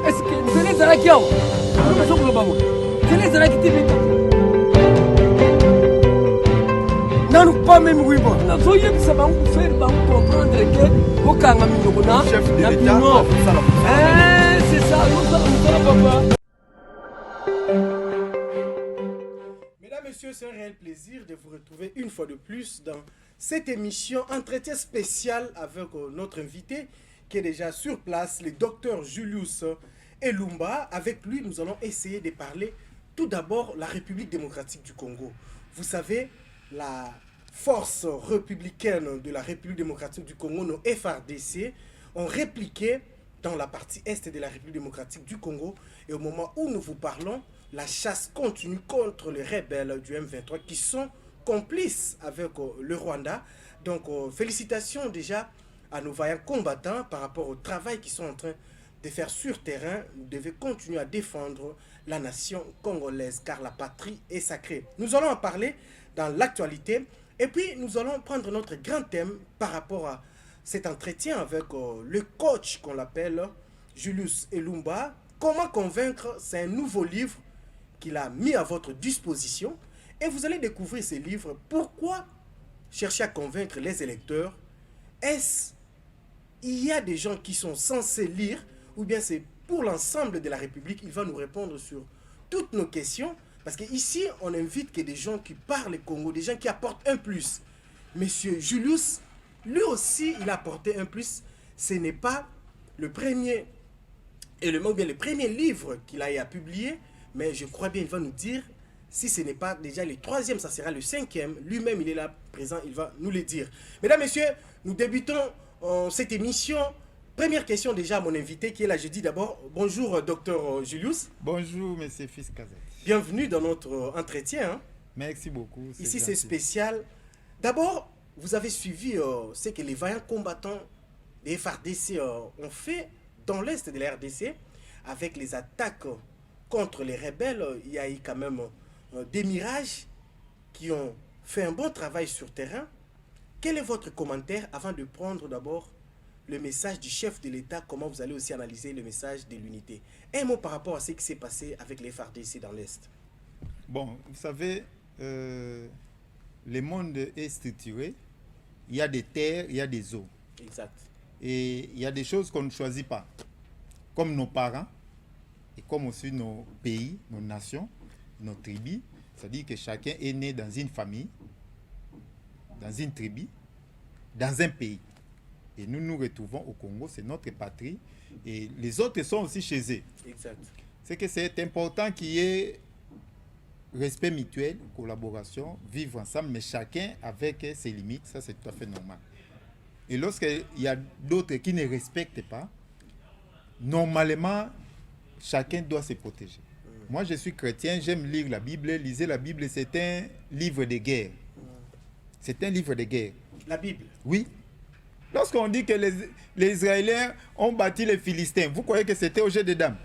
est-ce que vous allez à la guerre? Vous allez à la guerre? Non, pas même oui, bon. Non, soyez ça va vous faire comprendre que au Kangamino, chef de l'État, c'est ça, nous allons papa. Mesdames, Messieurs, c'est un réel plaisir de vous retrouver une fois de plus dans cette émission entretien spécial avec notre invité qui est déjà sur place, le docteur Julius Elumba. Avec lui, nous allons essayer de parler tout d'abord la République démocratique du Congo. Vous savez, la force républicaine de la République démocratique du Congo, nos FARDC, ont répliqué dans la partie est de la République démocratique du Congo. Et au moment où nous vous parlons, la chasse continue contre les rebelles du M23 qui sont complices avec le Rwanda. Donc, félicitations déjà à nos vaillants combattants par rapport au travail qu'ils sont en train de faire sur terrain. Vous devez continuer à défendre la nation congolaise car la patrie est sacrée. Nous allons en parler dans l'actualité et puis nous allons prendre notre grand thème par rapport à cet entretien avec le coach qu'on l'appelle Julius Elumba. Comment convaincre, c'est un nouveau livre qu'il a mis à votre disposition et vous allez découvrir ce livre. Pourquoi chercher à convaincre les électeurs? Est-ce il y a des gens qui sont censés lire ou bien c'est pour l'ensemble de la République? Il va nous répondre sur toutes nos questions parce qu'ici on invite que des gens qui parlent Congo, des gens qui apportent un plus. Monsieur Julius, lui aussi il a apporté un plus. Ce n'est pas le premier élément ou bien le premier livre qu'il a publié, mais je crois bien il va nous dire si ce n'est pas déjà le troisième, ça sera le cinquième. Lui-même il est là présent, il va nous le dire. Mesdames, Messieurs, nous débutons cette émission. Première question déjà à mon invité qui est là. Je dis d'abord bonjour docteur Julius. Bonjour monsieur Fils Kazet. Bienvenue dans notre entretien. Hein. Merci beaucoup. Ici c'est spécial. D'abord, vous avez suivi ce que les vaillants combattants des FARDC ont fait dans l'est de la RDC avec les attaques contre les rebelles. Il y a eu quand même des mirages qui ont fait un bon travail sur terrain. Quel est votre commentaire avant de prendre d'abord le message du chef de l'État, comment vous allez aussi analyser le message de l'unité? Un mot par rapport à ce qui s'est passé avec les FARDC dans l'Est. Bon, vous savez, le monde est structuré. Il y a des terres, il y a des eaux. Exact. Et il y a des choses qu'on ne choisit pas. Comme nos parents et comme aussi nos pays, nos nations, nos tribus. C'est-à-dire que chacun est né dans une famille, dans une tribu, dans un pays. Et nous nous retrouvons au Congo, c'est notre patrie. Et les autres sont aussi chez eux. Exact. C'est que c'est important qu'il y ait respect mutuel, collaboration, vivre ensemble, mais chacun avec ses limites. Ça, c'est tout à fait normal. Et lorsqu'il y a d'autres qui ne respectent pas, normalement, chacun doit se protéger. Moi, je suis chrétien, j'aime lire la Bible. Lisez la Bible, c'est un livre de guerre. C'est un livre de guerre. La Bible? Oui. Lorsqu'on dit que les Israéliens ont bâti les Philistins, vous croyez que c'était au jeu de dames?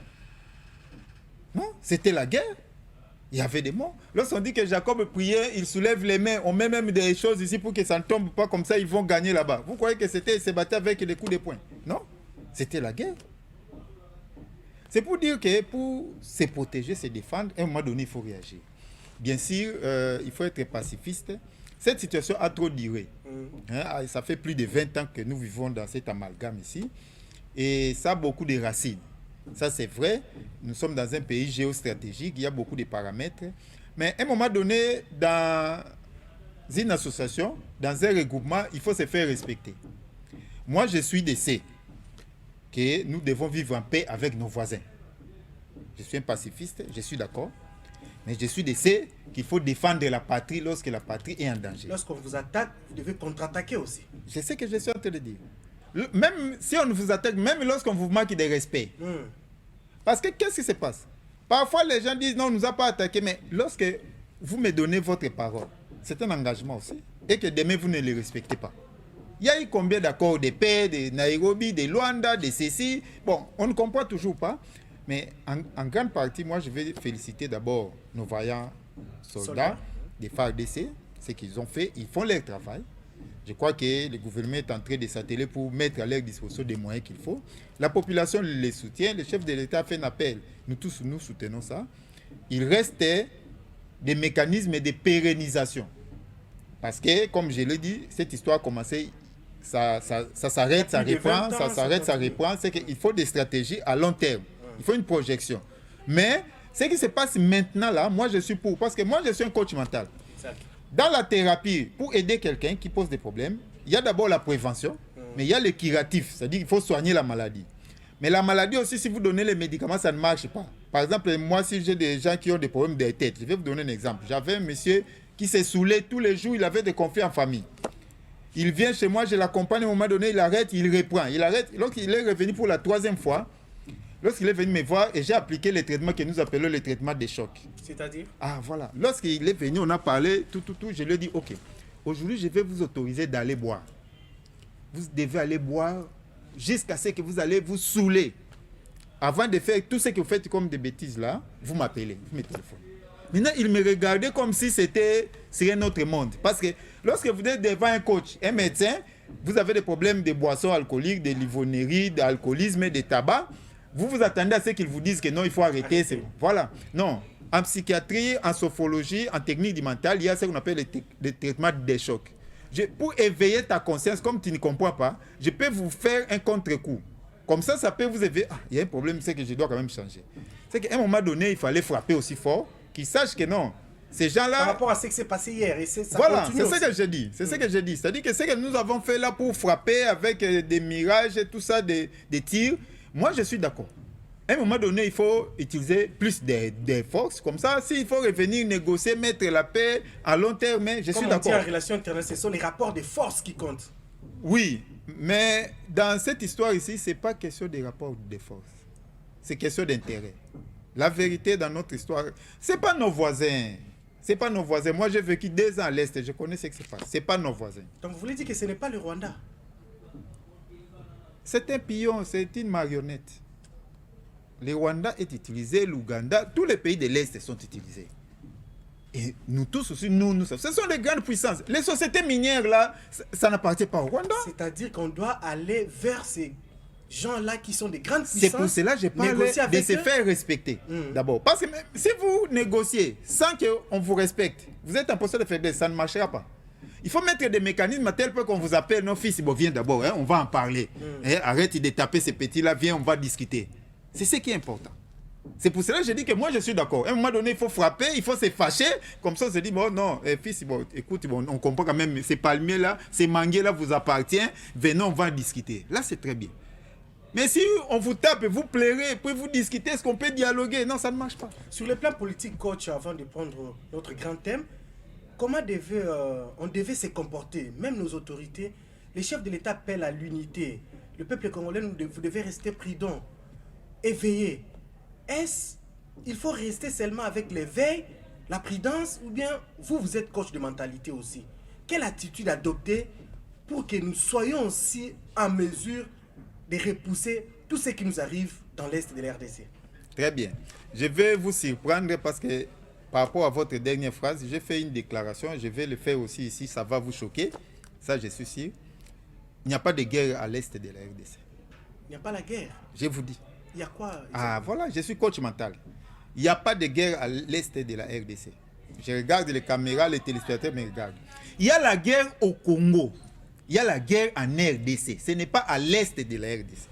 Non, c'était la guerre. Il y avait des morts. Lorsqu'on dit que Jacob priait, il soulève les mains, on met même des choses ici pour que ça ne tombe pas, comme ça ils vont gagner là-bas. Vous croyez que c'était se battre avec des coups de poing? Non, c'était la guerre. C'est pour dire que pour se protéger, se défendre, à un moment donné, il faut réagir. Bien sûr, il faut être pacifiste. Cette situation a trop duré. Hein, ça fait plus de 20 ans que nous vivons dans cet amalgame ici. Et ça a beaucoup de racines. Ça, c'est vrai. Nous sommes dans un pays géostratégique. Il y a beaucoup de paramètres. Mais à un moment donné, dans une association, dans un regroupement, il faut se faire respecter. Moi, je suis de ceux que nous devons vivre en paix avec nos voisins. Je suis un pacifiste, je suis d'accord. Mais je suis de ceux qu'il faut défendre la patrie lorsque la patrie est en danger. Lorsqu'on vous attaque, vous devez contre-attaquer aussi. Je sais que je suis en train de dire. Même si on vous attaque, même lorsqu'on vous manque de respect. Parce que qu'est-ce qui se passe? Parfois les gens disent non, on ne nous a pas attaqué, mais lorsque vous me donnez votre parole, c'est un engagement aussi. Et que demain vous ne le respectez pas. Il y a eu combien d'accords de paix, de Nairobi, de Luanda, de ceci? Bon, on ne comprend toujours pas. Mais en grande partie, moi, je vais féliciter d'abord nos vaillants soldats des FARDC, ce qu'ils ont fait. Ils font leur travail. Je crois que le gouvernement est en train de s'atteler pour mettre à leur disposition des moyens qu'il faut. La population les soutient, le chef de l'État a fait un appel. Nous tous, nous soutenons ça. Il reste des mécanismes de pérennisation. Parce que, comme je l'ai dit, cette histoire a commencé, ça s'arrête, ça reprend, ça s'arrête, ça reprend. C'est qu'il faut des stratégies à long terme. Il faut une projection. Mais ce qui se passe maintenant là, moi je suis pour. Parce que moi je suis un coach mental. Dans la thérapie, pour aider quelqu'un qui pose des problèmes, il y a d'abord la prévention, mais il y a le curatif. C'est-à-dire qu'il faut soigner la maladie. Mais la maladie aussi, si vous donnez les médicaments, ça ne marche pas. Par exemple, moi, si j'ai des gens qui ont des problèmes de tête, je vais vous donner un exemple. J'avais un monsieur qui s'est saoulé tous les jours, il avait des conflits en famille. Il vient chez moi, je l'accompagne, à un moment donné, il arrête, il reprend. Il arrête. Lorsqu'il est revenu pour la 3e fois, lorsqu'il est venu me voir, et j'ai appliqué les traitements que nous appelons les traitements de choc. C'est-à-dire? Ah, voilà. Lorsqu'il est venu, on a parlé, tout, je lui ai dit, OK, aujourd'hui, je vais vous autoriser d'aller boire. Vous devez aller boire jusqu'à ce que vous allez vous saouler. Avant de faire tout ce que vous faites comme des bêtises là, vous m'appelez, vous me téléphonez. Maintenant, il me regardait comme si c'était sur un autre monde. Parce que lorsque vous êtes devant un coach, un médecin, vous avez des problèmes de boissons alcooliques, de livonnerie, d'alcoolisme, de tabac, vous vous attendez à ce qu'ils vous disent que non, il faut arrêter. C'est bon. Voilà. Non. En psychiatrie, en sophrologie, en technique du mental, il y a ce qu'on appelle le traitement des chocs. Pour éveiller ta conscience, comme tu ne comprends pas, je peux vous faire un contre-coup. Comme ça peut vous éveiller. Ah, il y a un problème, c'est que je dois quand même changer. C'est qu'à un moment donné, il fallait frapper aussi fort, qu'ils sachent que non. Ces gens-là... Par rapport à ce qui s'est passé hier, et ça voilà, continue c'est ce que j'ai dit. C'est ce que j'ai dit. C'est-à-dire que ce que nous avons fait là pour frapper avec des mirages et tout ça, des tirs, moi je suis d'accord. À un moment donné, il faut utiliser plus de forces. Comme ça, s'il faut revenir négocier, mettre la paix à long terme, je suis d'accord. En relation internationale, ce sont les rapports de force qui comptent. Oui, mais dans cette histoire ici, ce n'est pas question de rapports de force. C'est question d'intérêt. La vérité dans notre histoire, ce n'est pas nos voisins. C'est pas nos voisins. Moi, j'ai vécu 2 ans à l'Est, je connais ce qui se passe. Ce n'est pas nos voisins. Donc, vous voulez dire que ce n'est pas le Rwanda? C'est un pion, c'est une marionnette. Le Rwanda est utilisé, l'Ouganda, tous les pays de l'Est sont utilisés. Et nous tous aussi, nous ce sont les grandes puissances. Les sociétés minières, là, ça n'appartient pas au Rwanda. C'est-à-dire qu'on doit aller vers ces gens-là qui sont des grandes puissances. C'est pour cela que je parle de se faire respecter. D'abord, parce que même si vous négociez sans qu'on vous respecte, vous êtes en position de faiblesse, ça ne marchera pas. Il faut mettre des mécanismes à tel point qu'on vous appelle, non fils, bon, viens d'abord, hein, on va en parler. Arrête de taper ces petits-là, viens, on va discuter. C'est ce qui est important. C'est pour cela que je dis que moi je suis d'accord. À un moment donné, il faut frapper, il faut se fâcher. Comme ça, on se dit, bon, non, fils, bon, écoute, bon, on comprend quand même, ces palmiers-là, ces manguiers-là vous appartiennent. Venons, on va en discuter. Là, c'est très bien. Mais si on vous tape, vous pleurez, puis vous discutez, est-ce qu'on peut dialoguer? Non, ça ne marche pas. Sur le plan politique, coach, avant de prendre notre grand thème, comment on devait se comporter, même nos autorités? Les chefs de l'État appellent à l'unité. Le peuple congolais, vous devez rester prudent, éveillé. Il faut rester seulement avec l'éveil, la prudence, ou bien vous êtes coach de mentalité aussi? Quelle attitude adopter pour que nous soyons aussi en mesure de repousser tout ce qui nous arrive dans l'Est de la RDC? Très bien. Je vais vous surprendre parce que par rapport à votre dernière phrase, j'ai fait une déclaration, je vais le faire aussi ici, ça va vous choquer. Ça, je suis sûr. Il n'y a pas de guerre à l'Est de la RDC. Il n'y a pas la guerre? Je vous dis. Il y a quoi? Ah, voilà, je suis coach mental. Il n'y a pas de guerre à l'Est de la RDC. Je regarde les caméras, les téléspectateurs me regardent. Il y a la guerre au Congo. Il y a la guerre en RDC. Ce n'est pas à l'Est de la RDC.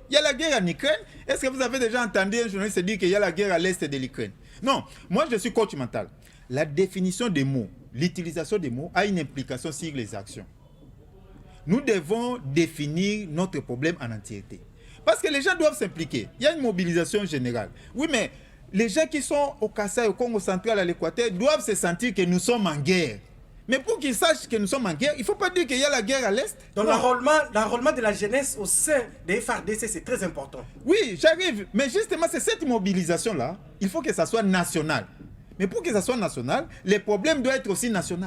Il y a la guerre en Ukraine. Est-ce que vous avez déjà entendu un journaliste dire qu'il y a la guerre à l'Est de l'Ukraine? Non, moi je suis coach mental. La définition des mots, l'utilisation des mots a une implication sur les actions. Nous devons définir notre problème en entièreté. Parce que les gens doivent s'impliquer. Il y a une mobilisation générale. Oui, mais les gens qui sont au Kasaï, au Congo central, à l'Équateur, doivent se sentir que nous sommes en guerre. Mais pour qu'ils sachent que nous sommes en guerre, il ne faut pas dire qu'il y a la guerre à l'Est. Donc l'enrôlement de la jeunesse au sein des FARDC, c'est très important. Oui, j'arrive. Mais justement, c'est cette mobilisation-là, il faut que ça soit national. Mais pour que ça soit national, les problèmes doivent être aussi nationaux.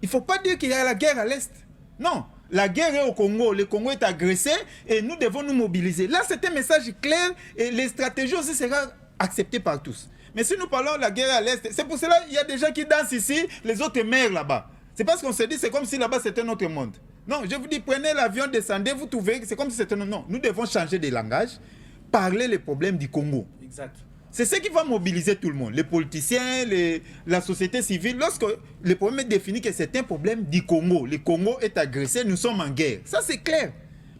Il ne faut pas dire qu'il y a la guerre à l'Est. Non. La guerre est au Congo, le Congo est agressé et nous devons nous mobiliser. Là, c'est un message clair et les stratégies aussi seront acceptées par tous. Mais si nous parlons de la guerre à l'Est, c'est pour cela qu'il y a des gens qui dansent ici, les autres meurent là-bas. C'est parce qu'on se dit, c'est comme si là-bas c'était notre monde. Non, je vous dis, prenez l'avion, descendez, vous trouvez que c'est comme si c'était notre... Non, nous devons changer de langage, parler les problèmes du Congo. Exact. C'est ce qui va mobiliser tout le monde, les politiciens, la société civile. Lorsque le problème est défini que c'est un problème du Congo, le Congo est agressé, nous sommes en guerre. Ça, c'est clair.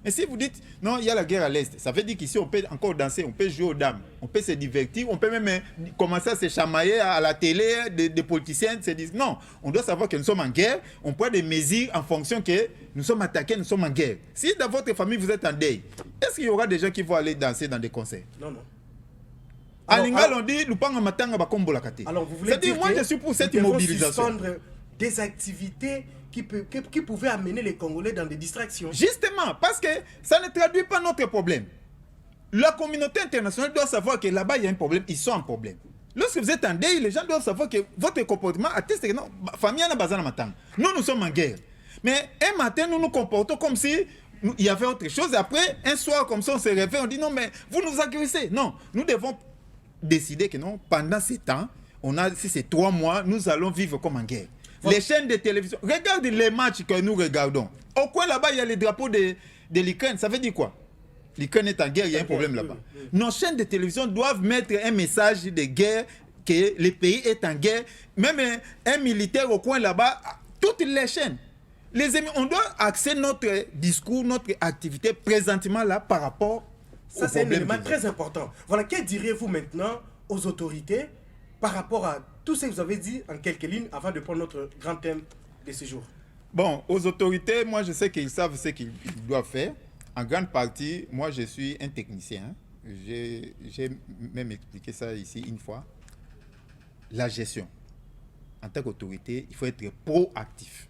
Mais si vous dites, non, il y a la guerre à l'Est, ça veut dire qu'ici, on peut encore danser, on peut jouer aux dames, on peut se divertir, on peut même commencer à se chamailler à la télé, des politiciens se disent, non, on doit savoir que nous sommes en guerre, on prend des mesures en fonction que nous sommes attaqués, nous sommes en guerre. Si dans votre famille, vous êtes en deuil, est-ce qu'il y aura des gens qui vont aller danser dans des concerts? Non, non. À Lingala, on dit, Lupanga Matanga Bakombo la Kate. Alors, vous voulez dire moi, que je suis pour cette nous devons mobilisation. suspendre des activités qui pouvaient amener les Congolais dans des distractions. Justement, parce que ça ne traduit pas notre problème. La communauté internationale doit savoir que là-bas, il y a un problème, ils sont en problème. Lorsque vous êtes en deuil, les gens doivent savoir que votre comportement atteste que non, famille n'a pas matang. Nous sommes en guerre. Mais un matin, nous nous comportons comme si il y avait autre chose. Après, un soir comme ça, on se réveille, on dit non, mais vous nous agressez. Non, nous devons décider que non, pendant ces temps, si c'est 3 mois, nous allons vivre comme en guerre. Les chaînes de télévision, regardez les matchs que nous regardons. Au coin là-bas, il y a les drapeaux de l'Ukraine. Ça veut dire quoi? L'Ukraine est en guerre, il y a un problème là-bas. Nos chaînes de télévision doivent mettre un message de guerre, que le pays est en guerre. Même un militaire au coin là-bas, toutes les chaînes. Les amis, on doit axer notre discours, notre activité présentement là par rapport ça, c'est un élément très important. Voilà, que diriez-vous maintenant aux autorités par rapport à tout ce que vous avez dit en quelques lignes avant de prendre notre grand thème de ce jour? Bon, aux autorités, moi je sais qu'ils savent ce qu'ils doivent faire. En grande partie, moi je suis un technicien. J'ai même expliqué ça ici une fois. La gestion. En tant qu'autorité, il faut être proactif.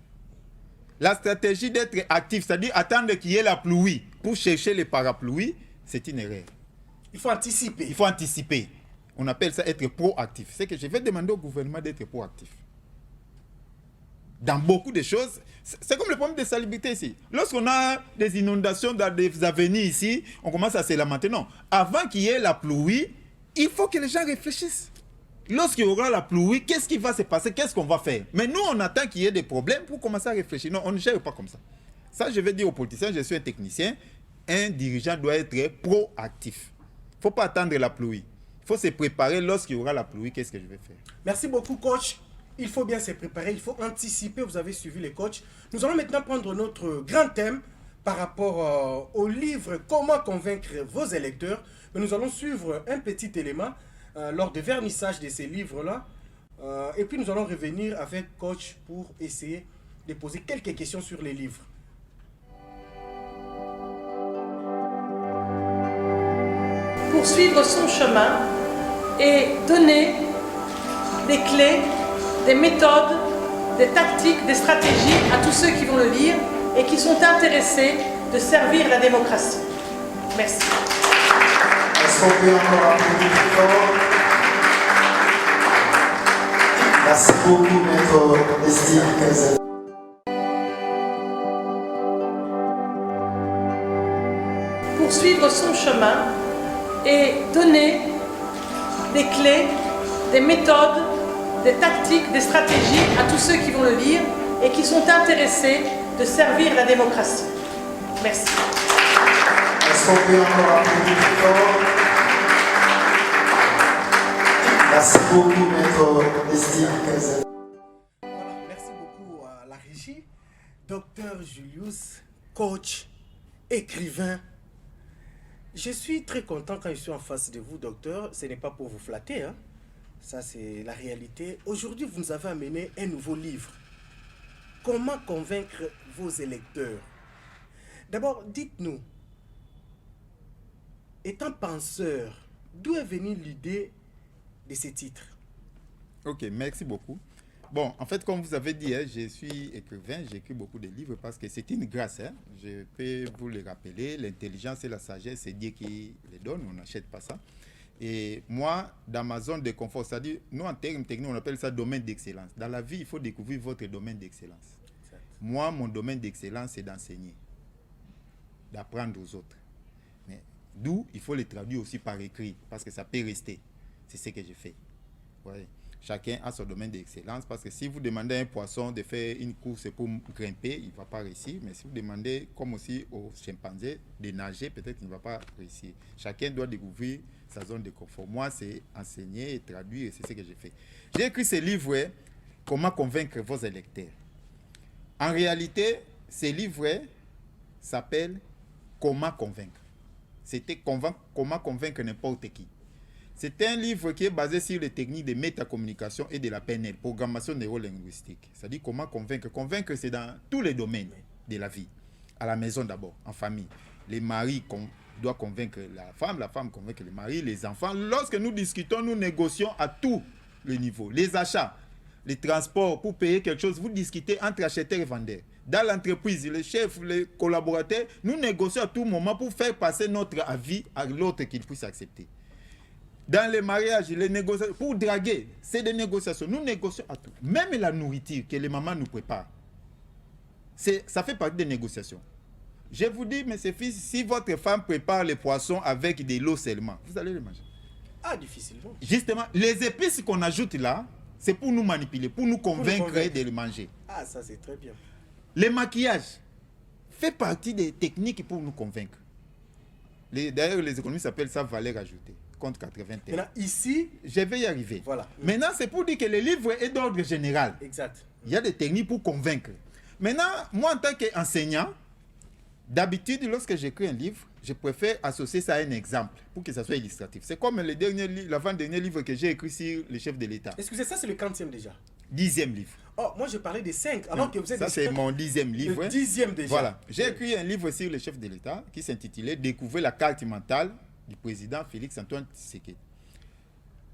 La stratégie d'être actif, c'est-à-dire attendre qu'il y ait la pluie pour chercher les parapluies, c'est une erreur. Il faut anticiper. Il faut anticiper. On appelle ça être proactif. C'est que je vais demander au gouvernement d'être proactif. Dans beaucoup de choses, c'est comme le problème de salubrité ici. Lorsqu'on a des inondations dans des avenues ici, on commence à se lamenter. Non, avant qu'il y ait la pluie, il faut que les gens réfléchissent. Lorsqu'il y aura la pluie, qu'est-ce qui va se passer? Qu'est-ce qu'on va faire? Mais nous, on attend qu'il y ait des problèmes pour commencer à réfléchir. Non, on ne gère pas comme ça. Ça, je vais dire aux politiciens, je suis un technicien. Un dirigeant doit être proactif. Il ne faut pas attendre la pluie. Il faut se préparer lorsqu'il y aura la pluie. Qu'est-ce que je vais faire? Merci beaucoup, coach. Il faut bien se préparer, il faut anticiper. Vous avez suivi les coachs. Nous allons maintenant prendre notre grand thème par rapport au livre « Comment convaincre vos électeurs ». Mais nous allons suivre un petit élément lors du vernissage de ces livres-là. Et puis nous allons revenir avec coach pour essayer de poser quelques questions sur les livres. Poursuivre son chemin et donner des clés, des méthodes, des tactiques, des stratégies à tous ceux qui vont le lire et qui sont intéressés de servir la démocratie. Merci. Est-ce qu'on peut encore applaudir plus fort? Merci beaucoup, maître Estime Kaiser. Poursuivre son chemin et donner des clés, des méthodes, des tactiques, des stratégies à tous ceux qui vont le lire et qui sont intéressés de servir la démocratie. Merci. Est-ce qu'on peut encore applaudir plus fort? Merci beaucoup, maître Estime Kaiser. Voilà, merci beaucoup à la régie. Docteur Julius, coach, écrivain. Je suis très content quand je suis en face de vous, docteur. Ce n'est pas pour vous flatter, hein. Ça, c'est la réalité. Aujourd'hui, vous nous avez amené un nouveau livre. Comment convaincre vos électeurs? D'abord, dites-nous, étant penseur, d'où est venue l'idée de ce titre? Ok, merci beaucoup. Bon, en fait, comme vous avez dit, hein, je suis écrivain, j'écris beaucoup de livres parce que c'est une grâce. Hein. Je peux vous le rappeler, l'intelligence et la sagesse, c'est Dieu qui les donne, on n'achète pas ça. Et moi, dans ma zone de confort, c'est-à-dire, nous en termes techniques, on appelle ça domaine d'excellence. Dans la vie, il faut découvrir votre domaine d'excellence. Moi, mon domaine d'excellence, c'est d'enseigner, d'apprendre aux autres. Mais d'où il faut les traduire aussi par écrit, parce que ça peut rester. C'est ce que je fais. Ouais. Chacun a son domaine d'excellence, parce que si vous demandez à un poisson de faire une course pour grimper, il ne va pas réussir. Mais si vous demandez, comme aussi aux chimpanzés, de nager, peut-être qu'il ne va pas réussir. Chacun doit découvrir sa zone de confort. Moi, c'est enseigner et traduire, et c'est ce que j'ai fait. J'ai écrit ce livre, Comment convaincre vos électeurs. En réalité, ce livre s'appelle Comment convaincre. C'était Comment convaincre n'importe qui. C'est un livre qui est basé sur les techniques de métacommunication et de la PNL, programmation neurolinguistique. C'est-à-dire comment convaincre. Convaincre, c'est dans tous les domaines de la vie. À la maison d'abord, en famille. Les maris doivent convaincre la femme convaincre le mari, les enfants. Lorsque nous discutons, nous négocions à tous les niveaux. Les achats, les transports, pour payer quelque chose, vous discutez entre acheteurs et vendeurs. Dans l'entreprise, les chefs, les collaborateurs, nous négocions à tout moment pour faire passer notre avis à l'autre qu'il puisse accepter. Dans les mariages, les négociations, pour draguer, c'est des négociations. Nous négocions à tout. Même la nourriture que les mamans nous préparent, ça fait partie des négociations. Je vous dis, mes fils, si votre femme prépare les poissons avec de l'eau seulement, vous allez les manger. Ah, difficilement. Justement, les épices qu'on ajoute là, c'est pour nous manipuler, pour nous convaincre de les manger. Ah, ça c'est très bien. Le maquillage fait partie des techniques pour nous convaincre. D'ailleurs, les économistes appellent ça valeur ajoutée. Contre 81. Maintenant, ici, je vais y arriver. Voilà. Maintenant, c'est pour dire que le livre est d'ordre général. Exact. Il y a des techniques pour convaincre. Maintenant, moi, en tant qu'enseignant, d'habitude, lorsque j'écris un livre, je préfère associer ça à un exemple pour que ça soit illustratif. C'est comme l'avant-dernier livre que j'ai écrit sur le chef de l'État. Excusez, ça c'est le 40e déjà. 10e livre. Oh, moi je parlais des 5, alors que vous êtes... Ça, c'est mon 10e livre. Le 10e déjà. Voilà. J'ai écrit un livre sur le chef de l'État qui s'intitulait « Découvrir la carte mentale du président Félix-Antoine Tshisekedi ».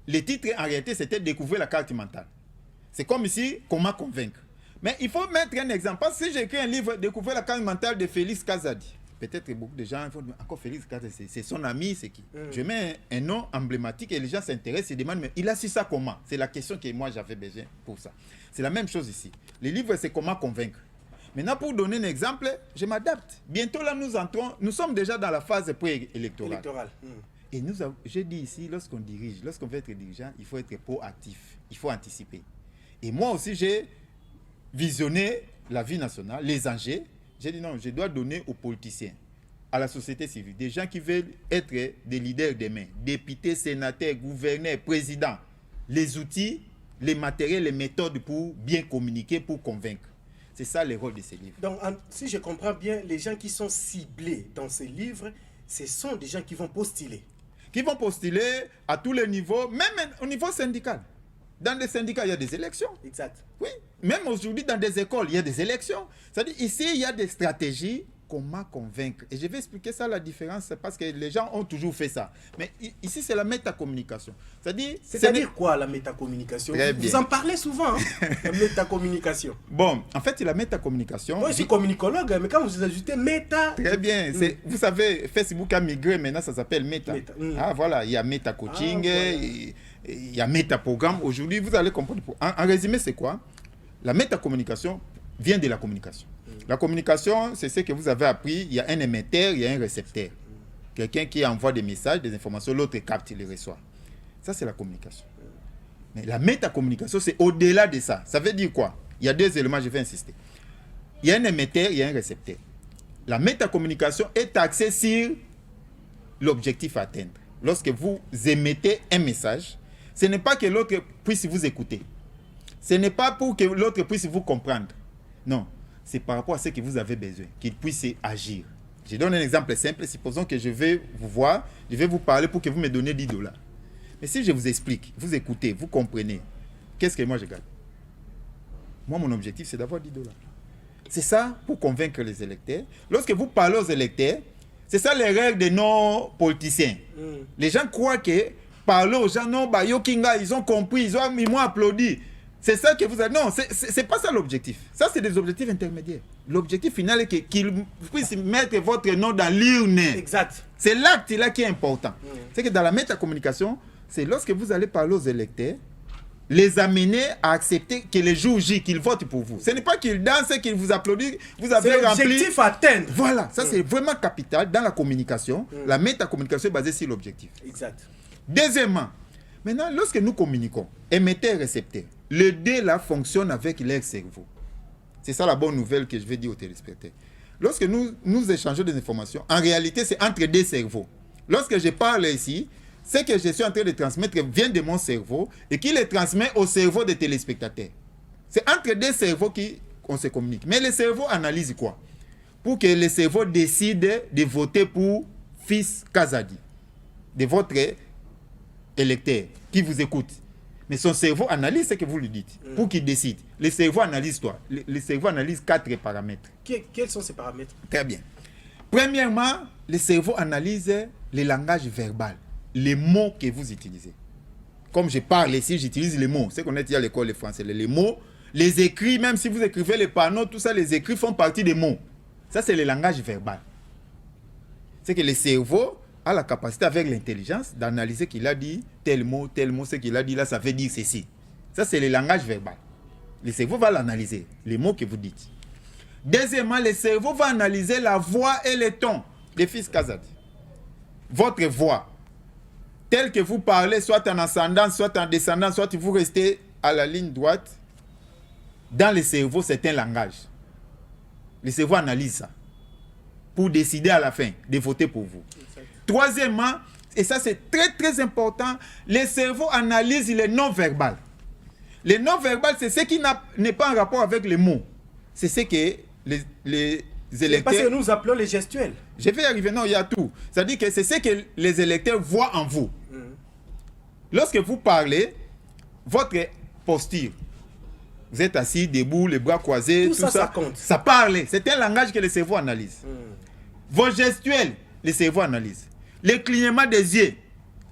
Le titre, en réalité, c'était « Découvrir la carte mentale ». C'est comme ici, comment convaincre. Mais il faut mettre un exemple. Parce que si j'écris un livre « Découvrir la carte mentale de Félix Kazadi », peut-être beaucoup de gens vont dire « Encore Félix Kazadi, c'est son ami, c'est qui ?» Je mets un nom emblématique et les gens s'intéressent et demandent « Mais il a su ça comment ?» C'est la question que moi j'avais besoin pour ça. C'est la même chose ici. Le livre, c'est comment convaincre. Maintenant, pour donner un exemple, je m'adapte. Bientôt, là, nous sommes déjà dans la phase pré-électorale. Et j'ai dit ici, lorsqu'on dirige, lorsqu'on veut être dirigeant, il faut être proactif. Il faut anticiper. Et moi aussi, j'ai visionné la vie nationale, les enjeux. J'ai dit non, je dois donner aux politiciens, à la société civile, des gens qui veulent être des leaders demain, députés, sénateurs, gouverneurs, présidents, les outils, les matériels, les méthodes pour bien communiquer, pour convaincre. C'est ça le rôle de ces livres. Donc, si je comprends bien, les gens qui sont ciblés dans ces livres, ce sont des gens qui vont postuler. Qui vont postuler à tous les niveaux, même au niveau syndical. Dans les syndicats, il y a des élections. Exact. Oui, même aujourd'hui, dans des écoles, il y a des élections. C'est-à-dire, ici, il y a des stratégies. Comment convaincre? Et je vais expliquer ça, la différence, parce que les gens ont toujours fait ça. Mais ici, c'est la métacommunication. C'est-à-dire quoi, la métacommunication? Très vous bien. en parlez souvent, hein, la métacommunication. Bon, en fait, la métacommunication... Moi, je suis communicologue, mais quand vous ajoutez méta... Très bien. Vous savez, Facebook a migré, maintenant, ça s'appelle méta. Ah, voilà, il y a méta-coaching, voilà. Il y a méta-programme. Aujourd'hui, vous allez comprendre. En résumé, c'est quoi? La métacommunication vient de la communication. La communication, c'est ce que vous avez appris. Il y a un émetteur, il y a un récepteur. Quelqu'un qui envoie des messages, des informations, l'autre capte, il les reçoit. Ça, c'est la communication. Mais la métacommunication, c'est au-delà de ça. Ça veut dire quoi? Il y a deux éléments, je vais insister. Il y a un émetteur, il y a un récepteur. La métacommunication est axée sur l'objectif à atteindre. Lorsque vous émettez un message, ce n'est pas que l'autre puisse vous écouter. Ce n'est pas pour que l'autre puisse vous comprendre. Non. C'est par rapport à ce que vous avez besoin, qu'il puisse agir. Je donne un exemple simple. Supposons que je vais vous voir, je vais vous parler pour que vous me donnez $10. Mais si je vous explique, vous écoutez, vous comprenez, qu'est-ce que moi je gagne? Moi, mon objectif, c'est d'avoir $10. C'est ça pour convaincre les électeurs. Lorsque vous parlez aux électeurs, c'est ça les règles de nos politiciens. Les gens croient que parler aux gens, non, bah, Yokinga, ils ont compris, ils m'ont applaudi. C'est ça que vous avez... Non, c'est pas ça l'objectif. Ça, c'est des objectifs intermédiaires. L'objectif final est qu'ils puissent mettre votre nom dans l'urne. Exact. C'est l'acte-là qui est important. C'est que dans la métacommunication, c'est lorsque vous allez parler aux électeurs, les amener à accepter que les jours J, qu'ils votent pour vous. Ce n'est pas qu'ils dansent, qu'ils vous applaudissent. Vous avez rempli... C'est l'objectif à atteindre. Voilà, ça c'est vraiment capital dans la communication. La métacommunication est basée sur l'objectif. Exact. Deuxièmement, maintenant, lorsque nous communiquons, émetteur et récepteur. Les deux là fonctionnent avec leur cerveau. C'est ça la bonne nouvelle que je vais dire aux téléspectateurs. Lorsque nous échangeons des informations, en réalité, c'est entre deux cerveaux. Lorsque je parle ici, ce que je suis en train de transmettre vient de mon cerveau et qui le transmet au cerveau des téléspectateurs. C'est entre deux cerveaux qu'on se communique. Mais le cerveau analyse quoi? Pour que le cerveau décide de voter pour Fils Kazadi, de votre électeur qui vous écoute. Mais son cerveau analyse ce que vous lui dites pour qu'il décide. Le cerveau analyse toi. Le cerveau analyse 4 paramètres. Quels sont ces paramètres? Très bien. Premièrement, le cerveau analyse le langage verbal, les mots que vous utilisez. Comme je parle ici, j'utilise les mots. C'est qu'on a dit à l'école de français. Les mots, les écrits, même si vous écrivez les panneaux, tout ça, les écrits font partie des mots. Ça, c'est le langage verbal. C'est que le cerveau a la capacité avec l'intelligence d'analyser qu'il a dit tel mot, ce qu'il a dit là, ça veut dire ceci. Ça, c'est le langage verbal. Le cerveau va l'analyser, les mots que vous dites. Deuxièmement, le cerveau va analyser la voix et le ton des Fils Kazadi. Votre voix, telle que vous parlez, soit en ascendant, soit en descendant, soit vous restez à la ligne droite, dans le cerveau, c'est un langage. Le cerveau analyse ça pour décider à la fin de voter pour vous. Troisièmement, et ça c'est très très important, le cerveau analyse les non-verbal. Les non-verbal, c'est ce qui n'est pas en rapport avec les mots. C'est ce que les électeurs... Parce que nous appelons les gestuels. Je vais y arriver, non, il y a tout. C'est-à-dire que c'est ce que les électeurs voient en vous. Lorsque vous parlez, votre posture, vous êtes assis, debout, les bras croisés, tout ça compte. Ça parle. C'est un langage que le cerveau analyse. Vos gestuels, le cerveau analyse. Le clignement des yeux,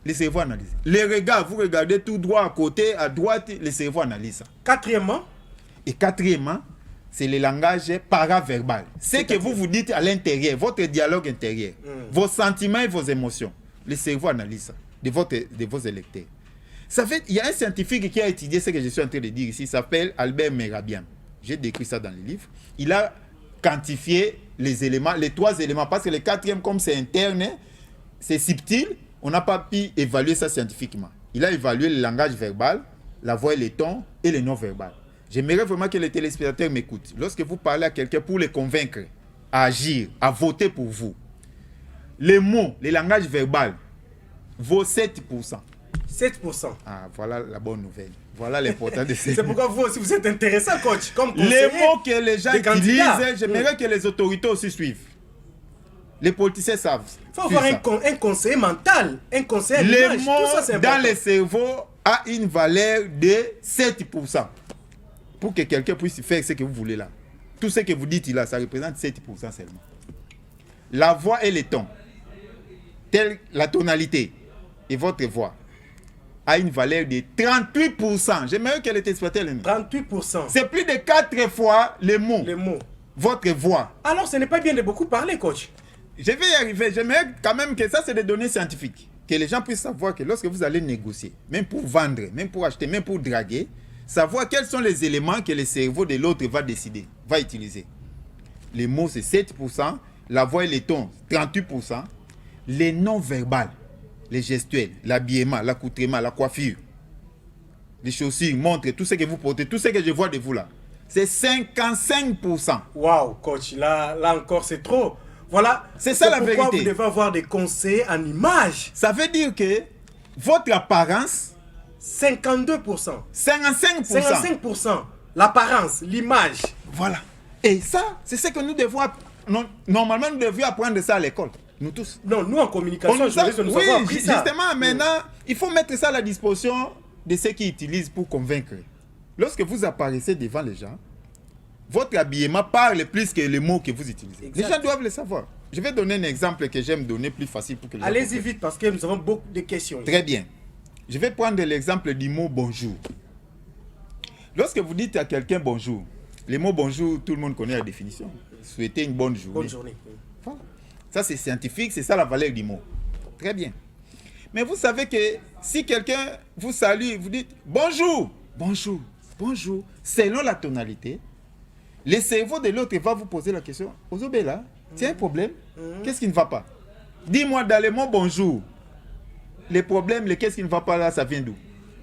le cerveau analyse. Les regards, vous regardez tout droit à côté, à droite, le cerveau analyse ça. Quatrièmement, c'est le langage paraverbal. Ce que vous vous dites à l'intérieur, votre dialogue intérieur, vos sentiments et vos émotions, le cerveau analyse ça de vos électeurs. Ça fait, il y a un scientifique qui a étudié ce que je suis en train de dire ici, il s'appelle Albert Mehrabian. J'ai décrit ça dans le livre. Il a quantifié les éléments, les 3 éléments, parce que le 4e, comme c'est interne, c'est subtil, on n'a pas pu évaluer ça scientifiquement. Il a évalué le langage verbal, la voix et les tons et le non-verbal. J'aimerais vraiment que les téléspectateurs m'écoutent. Lorsque vous parlez à quelqu'un pour les convaincre, à agir, à voter pour vous, les mots, le langage verbal vaut 7%. 7%. Ah, voilà la bonne nouvelle. Voilà l'important de ces... C'est pourquoi vous aussi, vous êtes intéressant, coach. Comme les mots que les gens candidats. utilisent, j'aimerais que les autorités aussi suivent. Les politiciens savent. Il faut avoir un conseiller mental, un conseiller à les l'image. mots Tout ça, c'est important. dans le cerveau a une valeur de 7%. Pour que quelqu'un puisse faire ce que vous voulez là. Tout ce que vous dites là, ça représente 7% seulement. La voix et le ton, telle la tonalité et votre voix, a une valeur de 38%. J'aimerais que les téléspectateurs le notent. 38%. C'est plus de 4 fois les mots. Les mots. Votre voix. Alors, ce n'est pas bien de beaucoup parler, coach. Je vais y arriver. J'aimerais quand même que ça, c'est des données scientifiques. Que les gens puissent savoir que lorsque vous allez négocier, même pour vendre, même pour acheter, même pour draguer, savoir quels sont les éléments que le cerveau de l'autre va décider, va utiliser. Les mots, c'est 7%. La voix et les tons, 38%. Les non-verbales, les gestuels, l'habillement, l'accoutrement, la coiffure, les chaussures, montres, tout ce que vous portez, tout ce que je vois de vous là, c'est 55%. Waouh, coach, là encore, c'est trop. Voilà, c'est ça la vérité. Pourquoi vous devez avoir des conseillers en image. Ça veut dire que votre apparence, 52%. 55%. 55%. L'apparence, l'image. Voilà. Et ça, c'est ce que nous devons... Normalement, nous devions apprendre ça à l'école. Nous tous. Non, nous en communication, nous avons appris ça. Justement, maintenant, il faut mettre ça à la disposition de ceux qui utilisent pour convaincre. Lorsque vous apparaissez devant les gens, votre habillement parle plus que les mots que vous utilisez. Exact. Les gens doivent le savoir. Je vais donner un exemple que j'aime donner plus facile pour que les gens allez-y vite parce que nous avons beaucoup de questions. Très bien. Je vais prendre l'exemple du mot bonjour. Lorsque vous dites à quelqu'un bonjour, le mot bonjour, tout le monde connaît la définition. Souhaiter une bonne journée. Bonne journée. Voilà. Ça, c'est scientifique, c'est ça la valeur du mot. Très bien. Mais vous savez que si quelqu'un vous salue, vous dites bonjour, bonjour, bonjour, selon la tonalité, le cerveau de l'autre va vous poser la question, Ozobela, tu as un problème? Qu'est-ce qui ne va pas? Dis-moi dans le mot bonjour, les problèmes, qu'est-ce qui ne va pas là, ça vient d'où?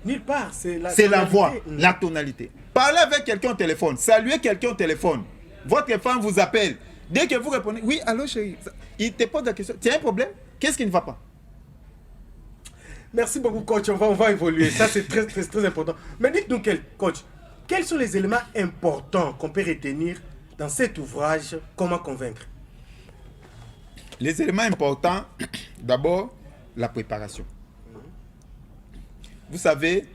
Nulle part, c'est la voix, tonalité. la tonalité. Parlez avec quelqu'un au téléphone, saluez quelqu'un au téléphone. Votre femme vous appelle. Dès que vous répondez, oui, allô chérie, il te pose la question, tu as un problème? Qu'est-ce qui ne va pas? Merci beaucoup, coach. On va évoluer. Ça, c'est très important. Mais dites-nous, coach, quels sont les éléments importants qu'on peut retenir dans cet ouvrage, Comment convaincre? Les éléments importants, d'abord, la préparation. Vous savez,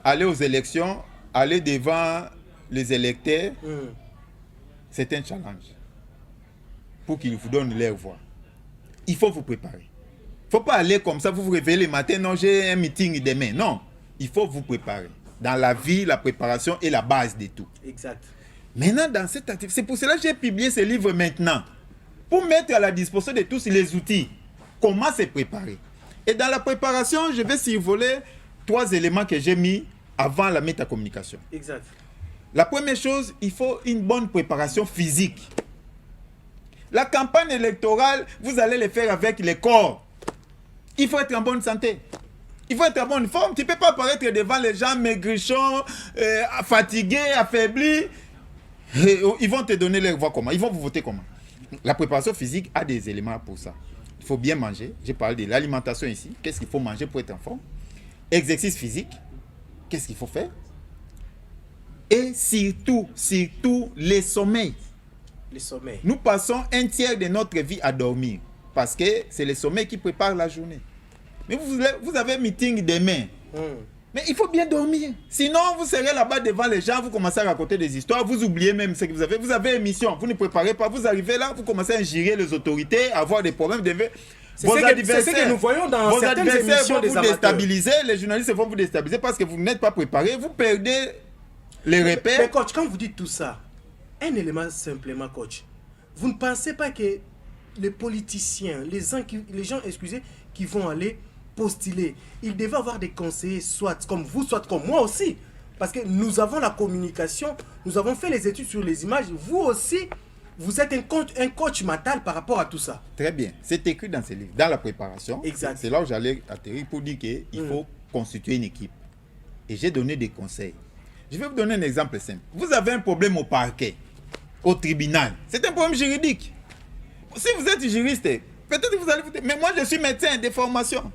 aller aux élections, aller devant les électeurs, c'est un challenge pour qu'ils vous donnent leur voix. Il faut vous préparer. Il ne faut pas aller comme ça, vous vous réveillez le matin, non, j'ai un meeting demain. Non, il faut vous préparer. Dans la vie, la préparation est la base de tout. Exact. Maintenant, dans cette activité, c'est pour cela que j'ai publié ce livre maintenant. Pour mettre à la disposition de tous les outils, comment se préparer. Et dans la préparation, je vais survoler 3 éléments que j'ai mis avant la métacommunication. Exact. La première chose, il faut une bonne préparation physique. La campagne électorale, vous allez le faire avec le corps. Il faut être en bonne santé. Il faut être en bonne forme. Tu ne peux pas apparaître devant les gens maigrichons, fatigués, affaiblis. Et ils vont te donner leur voix comment? Ils vont vous voter comment? La préparation physique a des éléments pour ça. Il faut bien manger. J'ai parlé de l'alimentation ici. Qu'est-ce qu'il faut manger pour être en forme? Exercice physique. Qu'est-ce qu'il faut faire? Et surtout, les sommeils. Les sommeils. Nous passons un tiers de notre vie à dormir. Parce que c'est le sommeil qui prépare la journée. Mais vous avez un meeting demain. Mais il faut bien dormir. Sinon, vous serez là-bas devant les gens, vous commencez à raconter des histoires, vous oubliez même ce que vous avez. Vous avez une mission, vous ne préparez pas, vous arrivez là, vous commencez à injurer les autorités, à avoir des problèmes. C'est ce que nous voyons dans vos certaines adversaires émissions vont des vous amateurs. déstabiliser, les journalistes vont vous déstabiliser parce que vous n'êtes pas préparé, vous perdez les repères. Mais coach, quand vous dites tout ça, un élément simplement, coach, vous ne pensez pas que les politiciens, les gens, excusez, qui vont aller postuler, ils devaient avoir des conseillers, soit comme vous, soit comme moi aussi. Parce que nous avons la communication, nous avons fait les études sur les images. Vous aussi, vous êtes un coach mental par rapport à tout ça. Très bien. C'est écrit dans ce livre, dans la préparation. Exact. C'est là où j'allais atterrir pour dire qu'il faut constituer une équipe. Et j'ai donné des conseils. Je vais vous donner un exemple simple. Vous avez un problème au parquet, au tribunal. C'est un problème juridique. Si vous êtes juriste, peut-être que vous allez vous dire, mais moi je suis médecin de formation.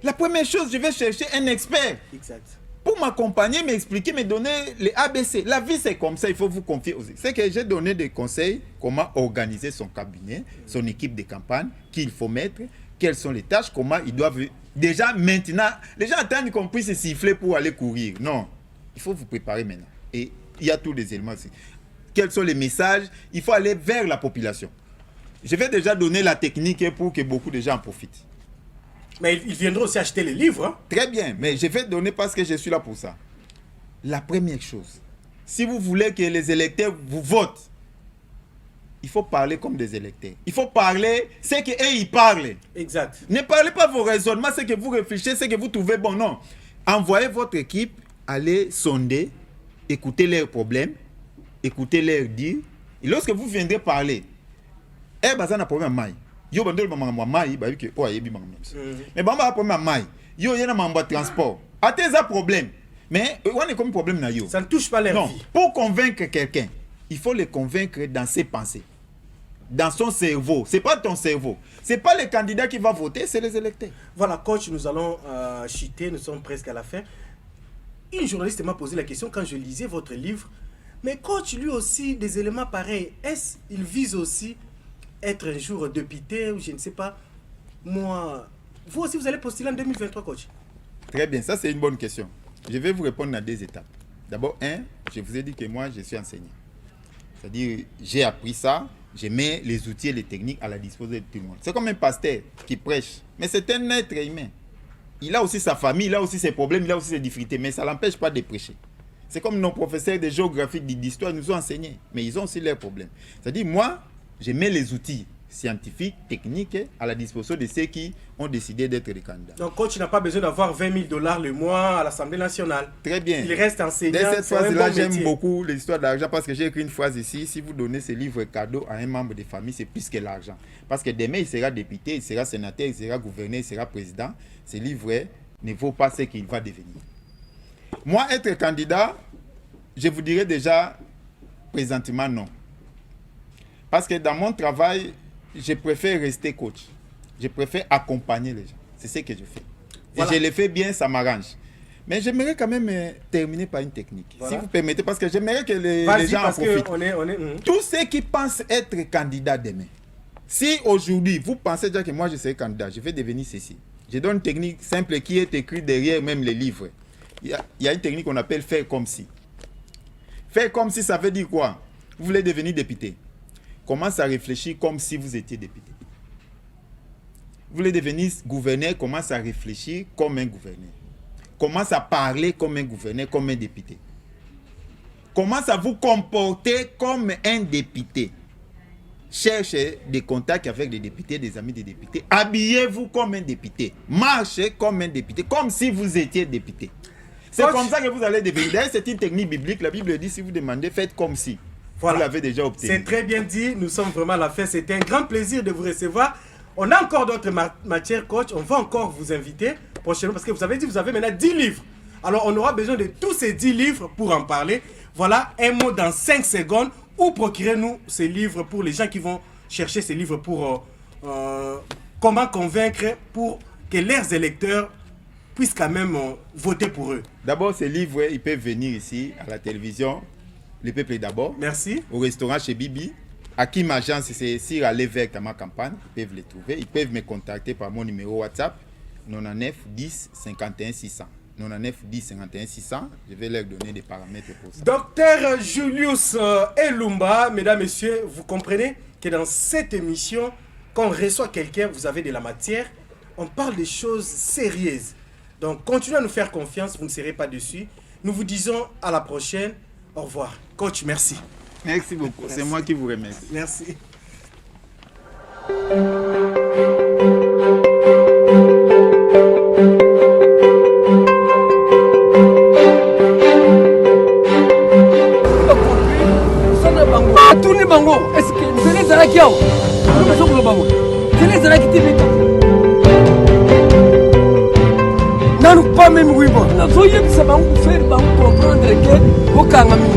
La première chose, je vais chercher un expert. Exact. Pour m'accompagner, m'expliquer, me donner les ABC. La vie, c'est comme ça, il faut vous confier aussi. C'est que j'ai donné des conseils, comment organiser son cabinet, son équipe de campagne, qu'il faut mettre, quelles sont les tâches, comment ils doivent... Déjà, maintenant, les gens attendent qu'on puisse se siffler pour aller courir. Non, il faut vous préparer maintenant. Et il y a tous les éléments aussi. Quels sont les messages? Il faut aller vers la population. Je vais déjà donner la technique pour que beaucoup de gens en profitent. Mais ils viendront aussi acheter les livres. Hein? Très bien, mais je vais donner parce que je suis là pour ça. La première chose, si vous voulez que les électeurs vous votent, il faut parler comme des électeurs. Il faut parler ce qu'eux ils parlent. Exact. Ne parlez pas vos raisonnements, ce que vous réfléchissez, ce que vous trouvez bon. Non. Envoyez votre équipe aller sonder, écouter leurs problèmes, écouter leurs dire. Et lorsque vous viendrez parler, ça n'a problème à yo bandol mama mai ba que o ayebi mama mais bamba problème mai yo yana mamba transport ateza problème mais on est comme problème na yo ça ne touche pas leur non vie. Pour convaincre quelqu'un il faut le convaincre dans ses pensées, dans son cerveau. C'est pas ton cerveau, c'est pas le candidat qui va voter, c'est les électeurs. Voilà coach, nous allons chuter, nous sommes presque à la fin. Une journaliste m'a posé la question quand je lisais votre livre, mais coach lui aussi des éléments pareils, est-ce il vise aussi être un jour député ou je ne sais pas. Moi, vous aussi, vous allez postuler en 2023, coach? Très bien, ça c'est une bonne question. Je vais vous répondre à 2 étapes. D'abord, je vous ai dit que moi, je suis enseignant. C'est-à-dire, j'ai appris ça, je mets les outils et les techniques à la disposition de tout le monde. C'est comme un pasteur qui prêche, mais c'est un être humain. Il a aussi sa famille, il a aussi ses problèmes, il a aussi ses difficultés, mais ça ne l'empêche pas de prêcher. C'est comme nos professeurs de géographie, d'histoire nous ont enseigné, mais ils ont aussi leurs problèmes. C'est-à-dire, moi, je mets les outils scientifiques, techniques à la disposition de ceux qui ont décidé d'être des candidats. Donc, coach n'a pas besoin d'avoir 20 000 $ le mois à l'Assemblée nationale. Très bien. Il reste enseignant. Dans cette phrase-là, bon j'aime métier. beaucoup l'histoire d'argent parce que j'ai écrit une phrase ici. Si vous donnez ce livre cadeau à un membre de famille, c'est plus que l'argent. Parce que demain, il sera député, il sera sénateur, il sera gouverneur, il sera président. Ce livre ne vaut pas ce qu'il va devenir. Moi, être candidat, je vous dirais déjà, présentement, non. Parce que dans mon travail, je préfère rester coach. Je préfère accompagner les gens. C'est ce que je fais. Voilà. Et je le fais bien, ça m'arrange. Mais j'aimerais quand même terminer par une technique. Voilà. Si vous permettez, parce que j'aimerais que les gens en profitent. Tous ceux qui pensent être candidats demain, si aujourd'hui vous pensez déjà que moi je serai candidat, je vais devenir ceci. Je donne une technique simple qui est écrite derrière même les livres. Il y a une technique qu'on appelle faire comme si. Faire comme si, ça veut dire quoi? Vous voulez devenir député. Commence à réfléchir comme si vous étiez député. Vous voulez devenir gouverneur, commence à réfléchir comme un gouverneur. Commence à parler comme un gouverneur, comme un député. Commence à vous comporter comme un député. Cherchez des contacts avec des députés, des amis des députés. Habillez-vous comme un député. Marchez comme un député, comme si vous étiez député. C'est comme ça que vous allez devenir. D'ailleurs, c'est une technique biblique. La Bible dit, si vous demandez, faites comme si. Voilà. Vous l'avez déjà obtenu. C'est très bien dit. Nous sommes vraiment à la fin. C'était un grand plaisir de vous recevoir. On a encore d'autres matières, coach. On va encore vous inviter prochainement parce que vous avez dit, vous avez maintenant 10 livres. Alors, on aura besoin de tous ces 10 livres pour en parler. Voilà, un mot dans 5 secondes. Ou procurez-nous ces livres pour les gens qui vont chercher ces livres pour comment convaincre pour que leurs électeurs puissent quand même voter pour eux. D'abord, ces livres, ils peuvent venir ici à la télévision. Le peuple d'abord. Merci. Au restaurant chez Bibi. À qui ma agence, c'est Sir à l'évêque à ma campagne. Ils peuvent les trouver. Ils peuvent me contacter par mon numéro WhatsApp 99 10 51 600. 99 10 51 600. Je vais leur donner des paramètres pour ça. Docteur Julius Elumba, mesdames, messieurs, vous comprenez que dans cette émission, quand on reçoit quelqu'un, vous avez de la matière, on parle des choses sérieuses. Donc, continuez à nous faire confiance, vous ne serez pas déçus. Nous vous disons à la prochaine. Au revoir. Coach, merci. Merci beaucoup. C'est moi qui vous remercie. Merci. Tourne bango. Est-ce que c'est les Arakiao? Nous sommes le bango. C'est les Arakiti. Pas même oui, bon. Nous soyons ça va vous faire comprendre que aucun ami